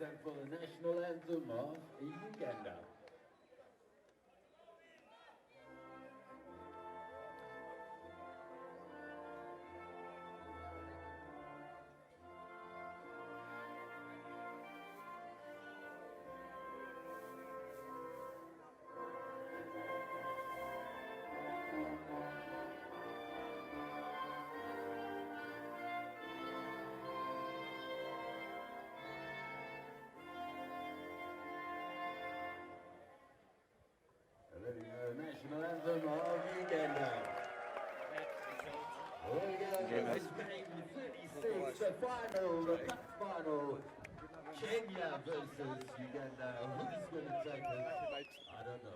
stand for the national anthem of Uganda. The national anthem of Uganda. This game 36, the final, the cup final. Kenya versus Uganda. Who's going to take it? I don't know.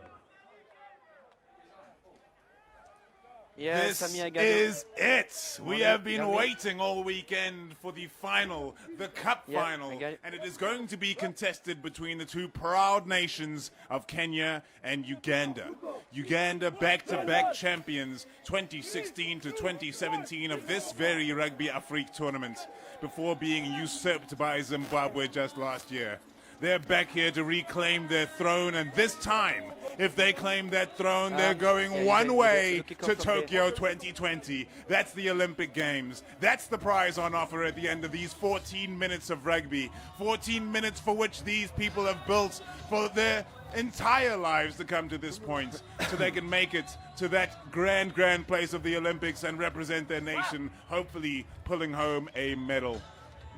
Yes, This is it. We have been waiting all weekend for the final, the cup final, and it is going to be contested between the two proud nations of Kenya and Uganda. Uganda back-to-back champions 2016 to 2017 of this very Rugby Afrique tournament before being usurped by Zimbabwe just last year. They're back here to reclaim their throne, and this time, if they claim that throne, they're going one way to Tokyo 2020. That's the Olympic Games. That's the prize on offer at the end of these 14 minutes of rugby. 14 minutes for which these people have built for their entire lives to come to this point, so they can make it to that grand place of the Olympics and represent their nation, hopefully pulling home a medal.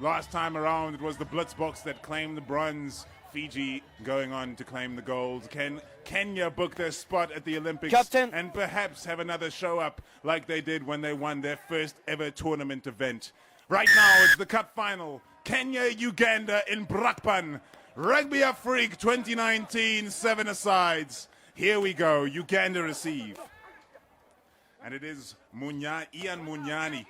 Last time around, it was the Blitzboks that claimed the bronze. Fiji going on to claim the gold. Can Kenya book their spot at the Olympics and perhaps have another show up like they did when they won their first ever tournament event? Right now, it's the cup final. Kenya-Uganda in Brakpan. Rugby Afrique 2019, 7-a-sides. Here we go. Uganda receive. And it is Ian Munyani.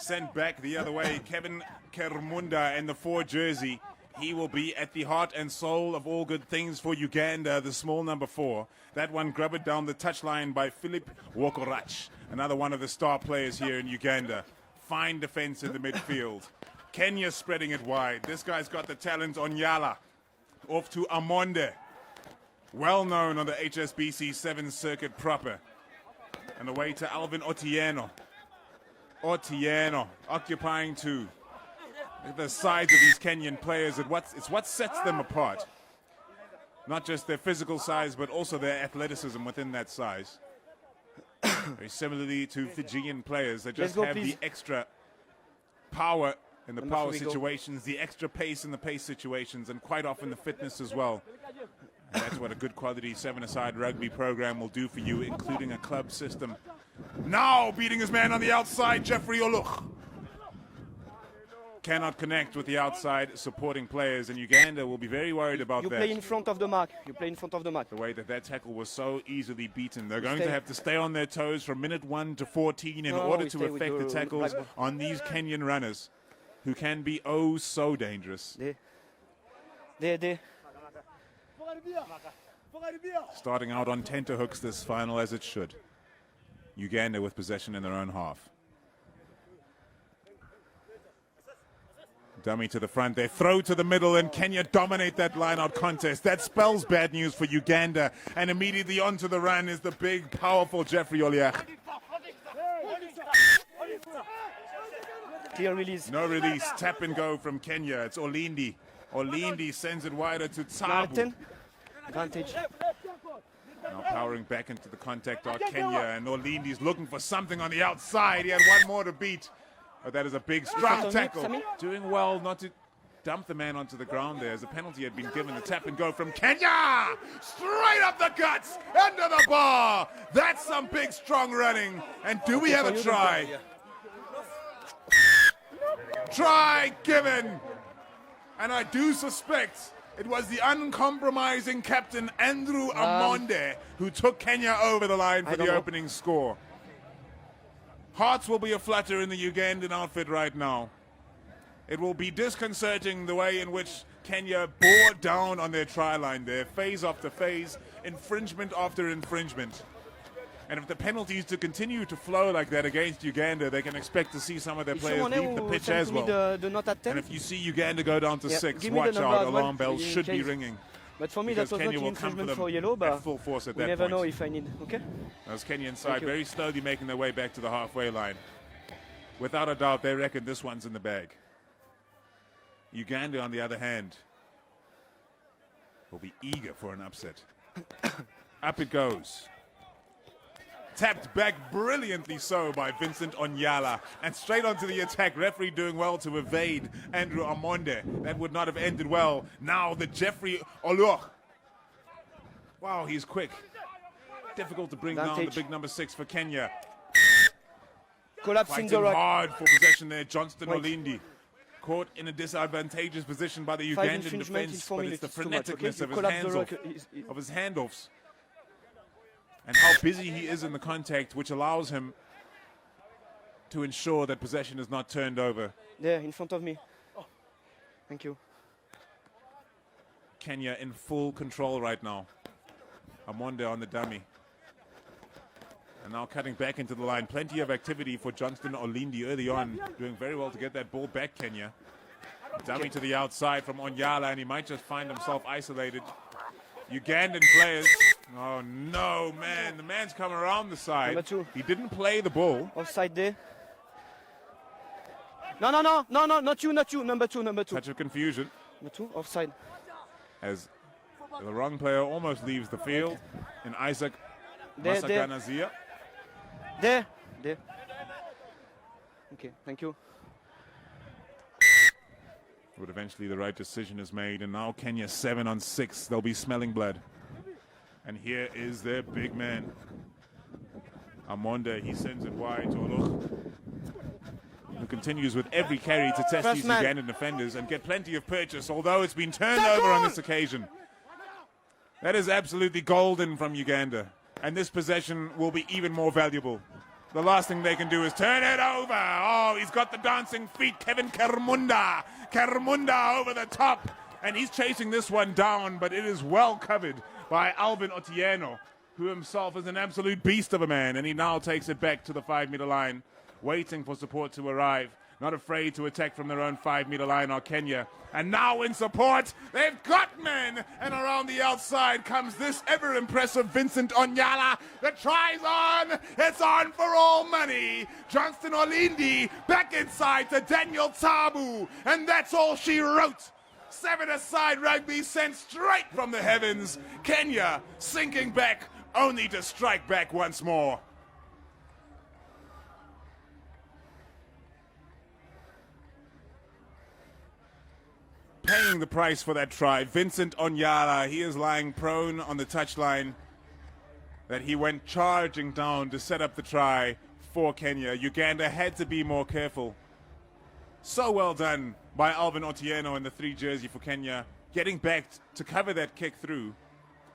Sent back the other way, Kevin Kermunda in the 4 jersey. He will be at the heart and soul of all good things for Uganda, the small number 4. That one grubbered down the touchline by Philip Wokorach, another one of the star players here in Uganda. Fine defense in the midfield. Kenya spreading it wide. This guy's got the talent on Yala. Off to Amonde. Well known on the HSBC 7 circuit proper. And away to Alvin Otieno. Occupying 2. Look at the size of these Kenyan players. It's what sets them apart. Not just their physical size, but also their athleticism within that size. Very similarly to Fijian players, they just have the extra power in the power situations, the extra pace in the pace situations, and quite often the fitness as well. And that's what a good quality 7-a-side rugby program will do for you, including a club system. Now beating his man on the outside, Jeffrey Oluch. Cannot connect with the outside supporting players, and Uganda will be very worried about that. You play in front of the mark. You play in front of the mark. The way that tackle was so easily beaten. They're going to have to stay on their toes from minute 1 to 14 in order to effect the tackles on these Kenyan runners, who can be oh so dangerous. Starting out on tenterhooks this final, as it should. Uganda with possession in their own half. Dummy to the front, they throw to the middle, and Kenya dominate that line-out contest. That spells bad news for Uganda, and immediately onto the run is the big, powerful Jeffrey Oliach. Clear release. No release, tap and go from Kenya. It's Olindi. Olindi sends it wider to Tsabu. Advantage. Now powering back into the contact are Kenya, and Olindi's looking for something on the outside. He had one more to beat. Oh, that is a big strong tackle. Doing well not to dump the man onto the ground there, as a penalty had been given. The tap and go from Kenya! Straight up the guts, under the bar. That's some big strong running. And do we have a try? Try given. And I do suspect it was the uncompromising captain Andrew Amonde who took Kenya over the line for the opening score. Hearts will be aflutter in the Ugandan outfit right now. It will be disconcerting the way in which Kenya bore down on their try line there, phase after phase, infringement after infringement. And if the penalties to continue to flow like that against Uganda, they can expect to see some of their players leave the pitch as well. And if you see Uganda go down to 6, watch out, alarm bells should be ringing. But for me, that was not an infringement for yellow, but full force at we that never point. know if I need. Okay? Those Kenyan side very slowly making their way back to the halfway line. Without a doubt, they reckon this one's in the bag. Uganda, on the other hand, will be eager for an upset. Up it goes. Tapped back brilliantly so by Vincent Onyala. And straight onto the attack. Referee doing well to evade Andrew Amonde. That would not have ended well. Now the Jeffrey Oluo. Wow, he's quick. Difficult to bring down the big number 6 for Kenya. Collapsing Fighting hard for possession there. Johnston Olindi. Caught in a disadvantageous position by the Ugandan defense. But it's the freneticness of his handoffs. And how busy he is in the contact, which allows him to ensure that possession is not turned over. There, in front of me. Thank you. Kenya in full control right now. Amonde on the dummy. And now cutting back into the line. Plenty of activity for Johnston Olindi early on. Doing very well to get that ball back, Kenya. Dummy to the outside from Onyala, and he might just find himself isolated. Ugandan players. Oh no, man. The man's come around the side. Number 2. He didn't play the ball. Offside there. No, not you. Number 2. Touch of confusion. Number 2, offside. As the wrong player almost leaves the field. In Isaac Masaganazia. There. Okay, thank you. But eventually the right decision is made, and now Kenya 7 on 6. They'll be smelling blood. And here is their big man. Amonde, he sends it wide to Oluch, who continues with every carry to test these Ugandan defenders and get plenty of purchase, although it's been turned over on this occasion. That is absolutely golden from Uganda. And this possession will be even more valuable. The last thing they can do is turn it over. Oh, he's got the dancing feet. Kevin Kermunda. Kermunda over the top. And he's chasing this one down, but it is well covered by Alvin Otieno, who himself is an absolute beast of a man. And he now takes it back to the 5-meter line, waiting for support to arrive. Not afraid to attack from their own 5-meter line are Kenya. And now in support, they've got men. And around the outside comes this ever-impressive Vincent Onyala. The try's on. It's on for all money. Johnston Olindi back inside to Daniel Tabu. And that's all she wrote. 7-a-side rugby sent straight from the heavens. Kenya sinking back, only to strike back once more. Paying the price for that try, Vincent Onyala. He is lying prone on the touchline that he went charging down to set up the try for Kenya. Uganda had to be more careful. So well done by Alvin Otieno in the 3 jersey for Kenya, getting back to cover that kick through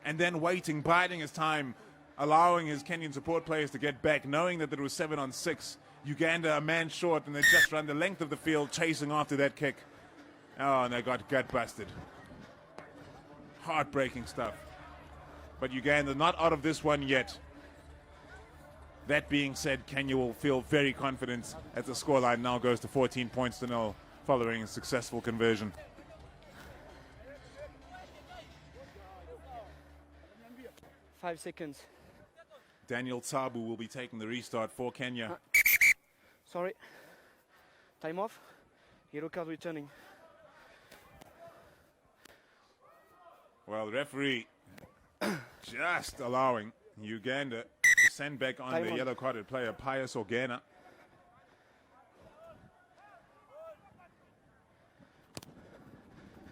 and then waiting, biding his time, allowing his Kenyan support players to get back, knowing that it was 7 on 6. Uganda a man short, and they just run the length of the field chasing after that kick. Oh, and they got gut busted. Heartbreaking stuff. But Uganda not out of this one yet. That being said, Kenya will feel very confident as the scoreline now goes to 14 points to 0 following a successful conversion. Five seconds. Daniel Tabu will be taking the restart for Kenya. Sorry. Time off. Yellow card returning. Well, the referee just allowing Uganda to send back on the yellow-carded player, Pius Ogena.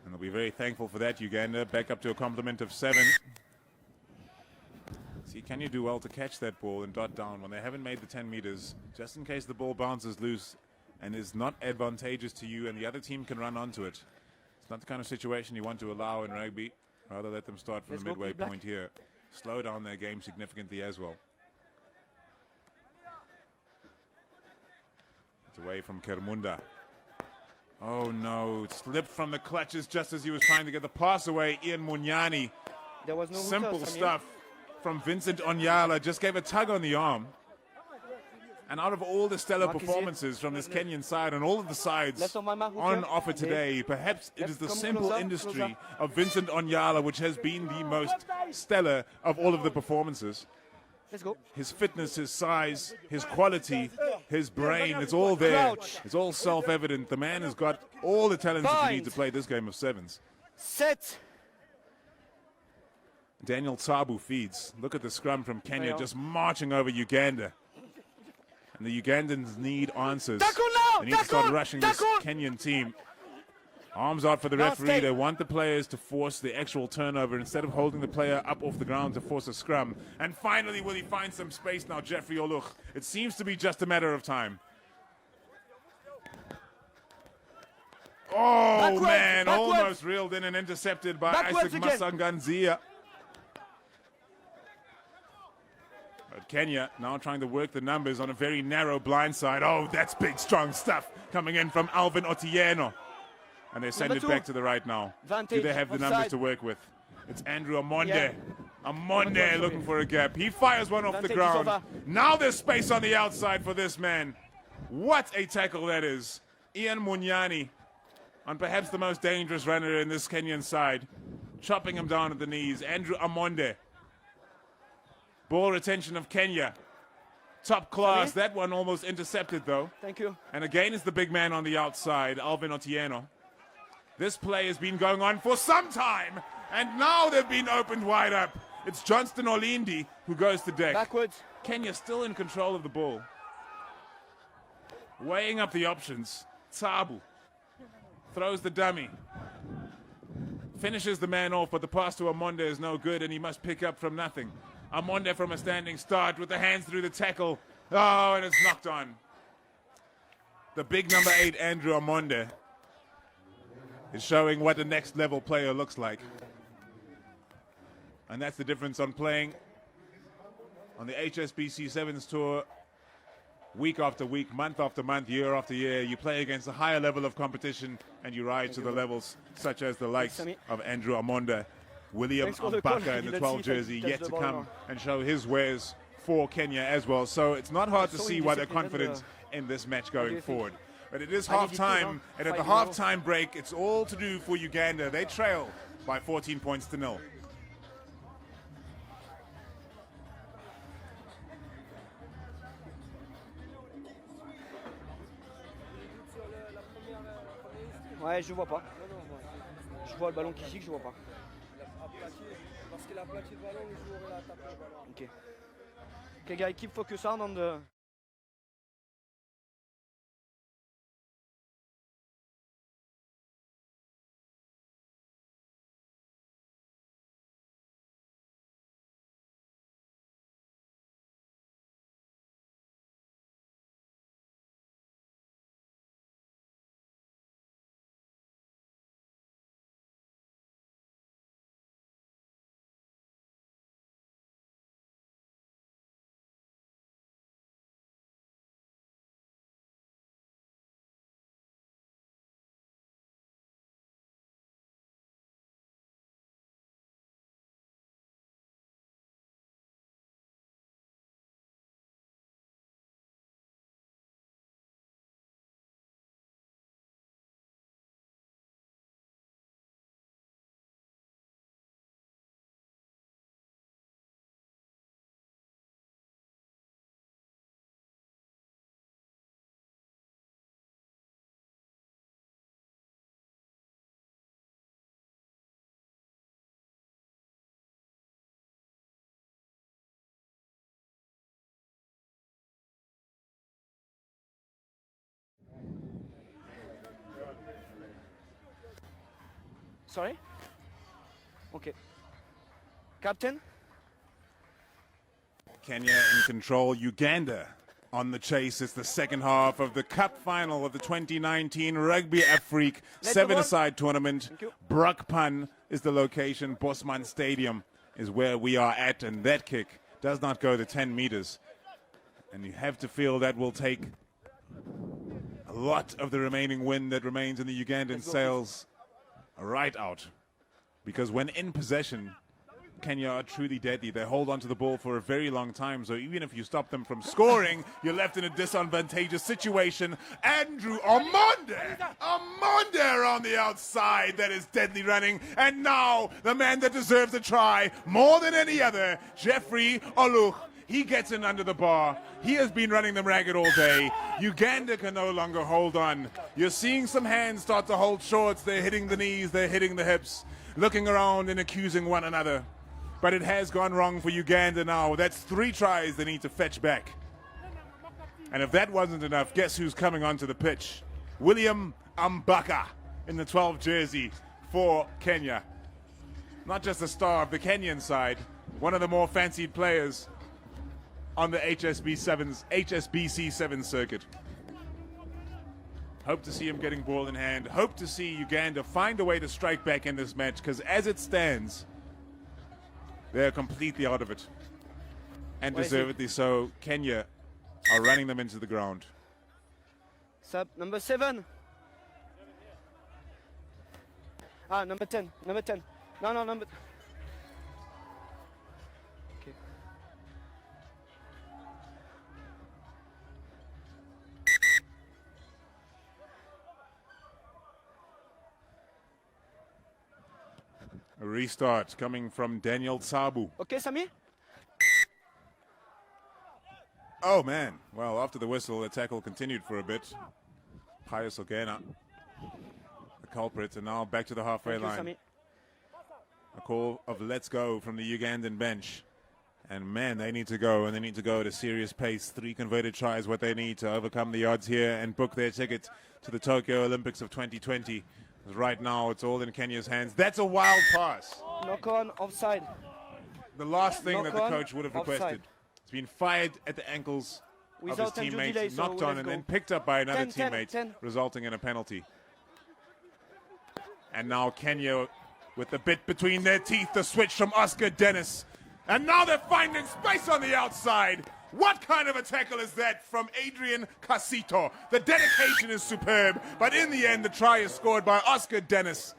And they'll be very thankful for that, Uganda. Back up to a complement of 7. See, can you do well to catch that ball and dot down when they haven't made the 10 meters, just in case the ball bounces loose and is not advantageous to you and the other team can run onto it. It's not the kind of situation you want to allow in rugby. Rather let them start from the midway point here. Slow down their game significantly as well. It's away from Kermunda. Oh no, it slipped from the clutches just as he was trying to get the pass away. Ian Munyani. There was no simple stuff. from Vincent Onyala just gave a tug on the arm. And out of all the stellar performances from this Kenyan side and all of the sides on offer today, perhaps it is the simple industry of Vincent Onyala which has been the most stellar of all of the performances. Let's go. His fitness, his size, his quality, his brain, it's all there. It's all self-evident. The man has got all the talents that you need to play this game of sevens. Set. Daniel Tabu feeds. Look at the scrum from Kenya just marching over Uganda. And the Ugandans need answers. They need to start rushing this Kenyan team. Arms out for the referee. They want the players to force the actual turnover instead of holding the player up off the ground to force a scrum. And finally, will he find some space now, Jeffrey Oluch? It seems to be just a matter of time. Oh, man, almost reeled in and intercepted by Isaac Masanganzia. But Kenya now trying to work the numbers on a very narrow blind side. Oh, that's big, strong stuff coming in from Alvin Otieno. And they send it back to the right now. Do they have the numbers to work with? It's Andrew Amonde. Yeah. Amonde looking for a gap. He fires one off the ground. Now there's space on the outside for this man. What a tackle that is. Ian Munyani, on perhaps the most dangerous runner in this Kenyan side, chopping him down at the knees. Andrew Amonde. Ball retention of Kenya. Top class. That one almost intercepted, though. Thank you. And again is the big man on the outside, Alvin Otieno. This play has been going on for some time, and now they've been opened wide up. It's Johnston Olindi who goes to deck. Backwards. Kenya still in control of the ball. Weighing up the options. Tabu throws the dummy. Finishes the man off, but the pass to Amonde is no good, and he must pick up from nothing. Amonde from a standing start with the hands through the tackle. Oh, and it's knocked on. The big number 8, Andrew Amonde, is showing what the next level player looks like. And that's the difference on playing on the HSBC Sevens Tour week after week, month after month, year after year. You play against a higher level of competition and you rise to the levels such as the likes of Andrew Amonde. William Ambaka in the 12 jersey yet to come and show his wares for Kenya as well. So it's not hard to see why they're confident in this match going forward. But it is half-time, and at the half-time break, it's all to do for Uganda. They trail by 14 points to 0. Ouais, je vois pas. Je vois le ballon qui gicle, je vois pas. Okay. Okay, guys, keep focus on the... Sorry? Okay. Captain? Kenya in control. Uganda on the chase. It's the second half of the cup final of the 2019 Rugby Afrique 7-a-side tournament. Brakpan is the location. Bosman Stadium is where we are at, and that kick does not go the 10 meters. And you have to feel that will take a lot of the remaining wind that remains in the Ugandan sails right out. Because when in possession, Kenya are truly deadly. They hold onto the ball for a very long time, so even if you stop them from scoring, you're left in a disadvantageous situation. Andrew Omonde on the outside, that is deadly running. And now, the man that deserves a try more than any other, Jeffrey Oluch. He gets in under the bar. He has been running them ragged all day. Uganda can no longer hold on. You're seeing some hands start to hold shorts. They're hitting the knees, they're hitting the hips, looking around and accusing one another. But it has gone wrong for Uganda now. That's 3 tries they need to fetch back. And if that wasn't enough, guess who's coming onto the pitch? William Ambaka in the 12 jersey for Kenya. Not just the star of the Kenyan side, one of the more fancied players on the HSBC 7 circuit. Hope to see him getting ball in hand. Hope to see Uganda find a way to strike back in this match, because as it stands, they're completely out of it. And deservedly so. Kenya are running them into the ground. Sub number 7. Number 10. Number 10. No, number. Okay. A restart coming from Daniel Tsabu. Okay, Sami. Oh, man. Well, after the whistle, the tackle continued for a bit. Pius Ogena, the culprit, and now back to the halfway line. Sami. A call of let's go from the Ugandan bench. And, man, they need to go, and they need to go at a serious pace. 3 converted tries, what they need to overcome the odds here and book their ticket to the Tokyo Olympics of 2020. Right now, it's all in Kenya's hands. That's a wild pass. Knock on, offside. The last thing that the Knock on, coach would have requested. offside. It's been fired at the ankles of his Without undue teammates, delay, so knocked on, let's and go. then picked up by another 10, teammate, 10. resulting in a penalty. And now Kenya with the bit between their teeth, the switch from Oscar Dennis. And now they're finding space on the outside. What kind of a tackle is that from Adrian Casito? The dedication is superb, but in the end, the try is scored by Oscar Dennis.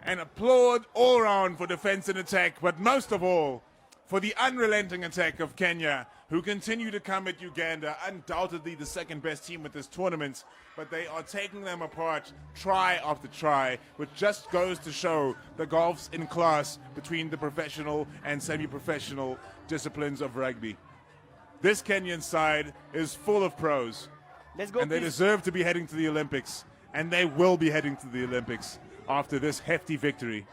And applaud all around for defense and attack, but most of all, for the unrelenting attack of Kenya, who continue to come at Uganda, undoubtedly the second best team at this tournament, but they are taking them apart try after try, which just goes to show the gulfs in class between the professional and semi-professional disciplines of rugby. This Kenyan side is full of pros, Let's go, and they please. deserve to be heading to the Olympics, and they will be heading to the Olympics after this hefty victory.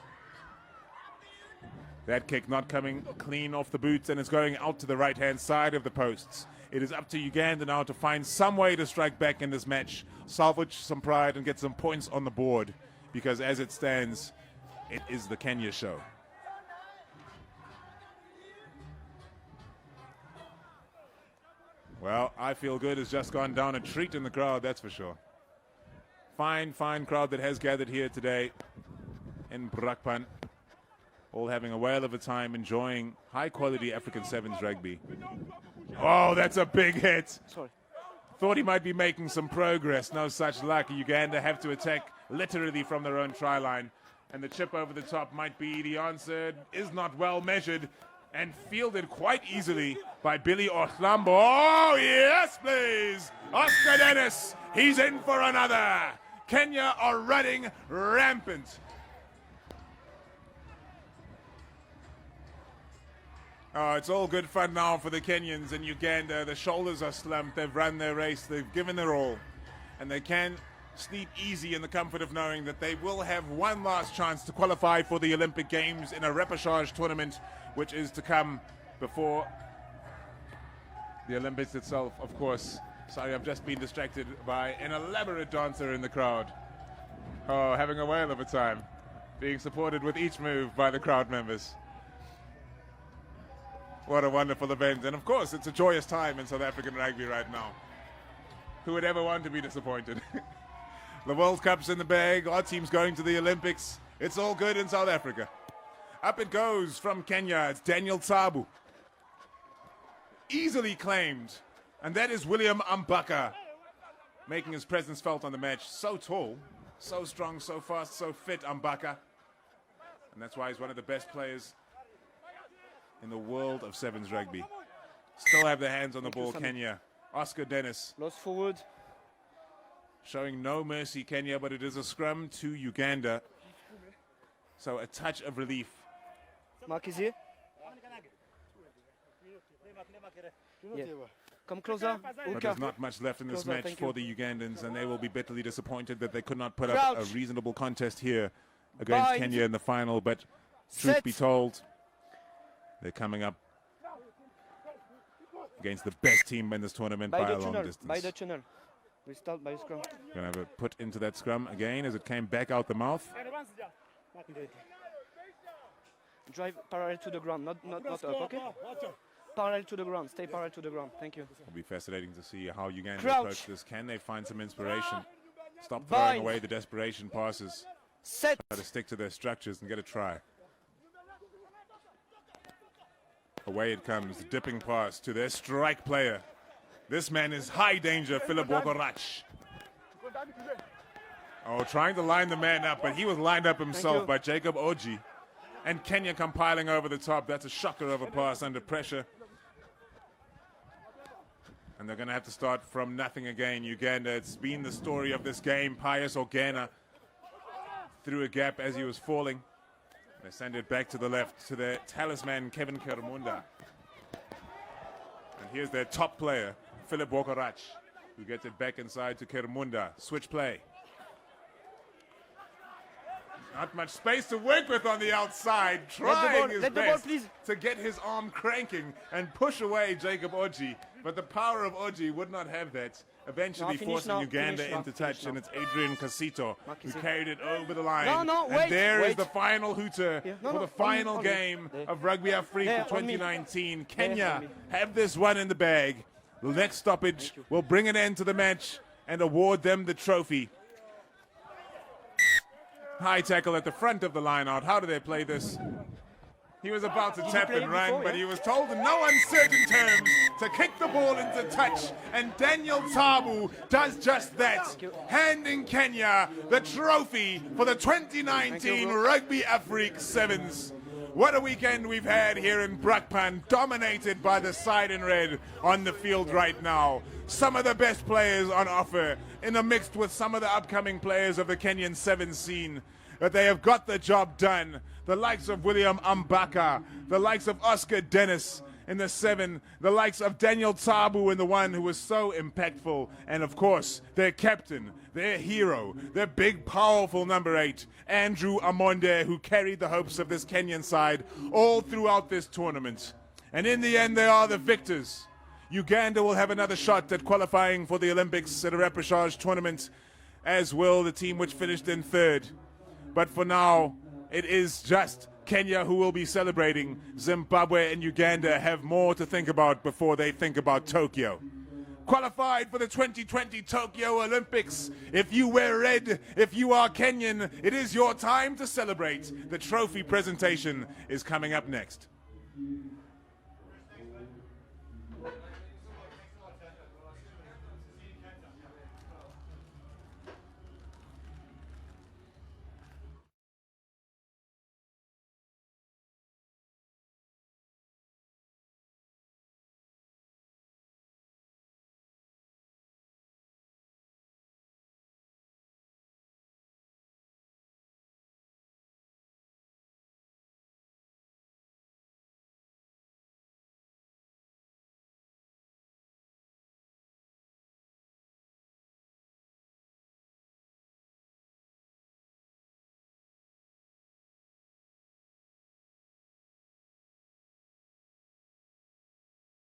That kick not coming clean off the boots, and it's going out to the right-hand side of the posts. It is up to Uganda now to find some way to strike back in this match, salvage some pride, and get some points on the board, because as it stands, it is the Kenya show. Well, I Feel Good has just gone down a treat in the crowd, that's for sure. Fine crowd that has gathered here today in Brakpan. All having a whale of a time, enjoying high-quality African Sevens rugby. Oh, that's a big hit. Sorry. Thought he might be making some progress. No such luck. Uganda have to attack literally from their own try line. And the chip over the top might be the answer. It is not well measured and fielded quite easily by Billy Orlambo. Oh, yes, please. Oscar Dennis, he's in for another. Kenya are running rampant. Oh, it's all good fun now for the Kenyans and Uganda. The shoulders are slumped. They've run their race. They've given their all. And they can sleep easy in the comfort of knowing that they will have one last chance to qualify for the Olympic Games in a repechage tournament, which is to come before the Olympics itself, of course. Sorry, I've just been distracted by an elaborate dancer in the crowd. Oh, having a whale of a time. Being supported with each move by the crowd members. What a wonderful event. And of course, it's a joyous time in South African rugby right now. Who would ever want to be disappointed? The World Cup's in the bag. Our team's going to the Olympics. It's all good in South Africa. Up it goes from Kenya. It's Daniel Tsabu. Easily claimed. And that is William Ambaka, making his presence felt on the match. So tall, so strong, so fast, so fit, Ambaka. And that's why he's one of the best players in the world of sevens rugby. Still have their hands on the ball, Kenya. Oscar Dennis. Lost forward. Showing no mercy, Kenya, but it is a scrum to Uganda. So a touch of relief. Mark is here. Yeah. Come closer. But there's not much left in this match for the Ugandans, and they will be bitterly disappointed that they could not put up a reasonable contest here against Kenya in the final. But truth be told, they're coming up against the best team in this tournament by a long distance. By the tunnel. We start by scrum. Gonna have it put into that scrum again as it came back out the mouth. Drive parallel to the ground, not up, okay? Parallel to the ground, stay parallel to the ground. Thank you. It'll be fascinating to see how Uganda approach this. Can they find some inspiration? Stop throwing away the desperation passes. Set. Try to stick to their structures and get a try. Away it comes, dipping pass to their strike player. This man is high danger, Philip Wokorach. Oh, trying to line the man up, but he was lined up himself by Jacob Oji. And Kenya compiling over the top. That's a shocker of a pass under pressure. And they're going to have to start from nothing again, Uganda. It's been the story of this game. Pius Ogena through a gap as he was falling. They send it back to the left to their talisman, Kevin Kermunda. And here's their top player, Philip Wokorach, who gets it back inside to Kermunda. Switch play. Not much space to work with on the outside. Trying his best to get his arm cranking and push away Jacob Oji. But the power of Oji would not have that. Eventually forcing Uganda into touch. And it's Adrian Casito who carried it over the line. And there is the final hooter for the final game of Rugby Afrique 2019. Kenya have this one in the bag. The next stoppage will bring an end to the match and award them the trophy. High tackle at the front of the line out. How do they play this? He was about to tap and run, but he was told in no uncertain terms to kick the ball into touch. And Daniel Tabu does just that, handing Kenya the trophy for the 2019 Rugby Afrique Sevens. What a weekend we've had here in Brakpan, dominated by the side in red on the field right now. Some of the best players on offer, in the mixed with some of the upcoming players of the Kenyan Sevens scene. But they have got the job done. The likes of William Ambaka, the likes of Oscar Dennis in the 7, the likes of Daniel Tabu in the 1 who was so impactful, and of course their captain, their hero, their big powerful number 8, Andrew Amonde, who carried the hopes of this Kenyan side all throughout this tournament. And in the end they are the victors. Uganda will have another shot at qualifying for the Olympics at a repechage tournament, as will the team which finished in 3rd. But for now, it is just Kenya who will be celebrating. Zimbabwe and Uganda have more to think about before they think about Tokyo. Qualified for the 2020 Tokyo Olympics. If you wear red, if you are Kenyan, it is your time to celebrate. The trophy presentation is coming up next.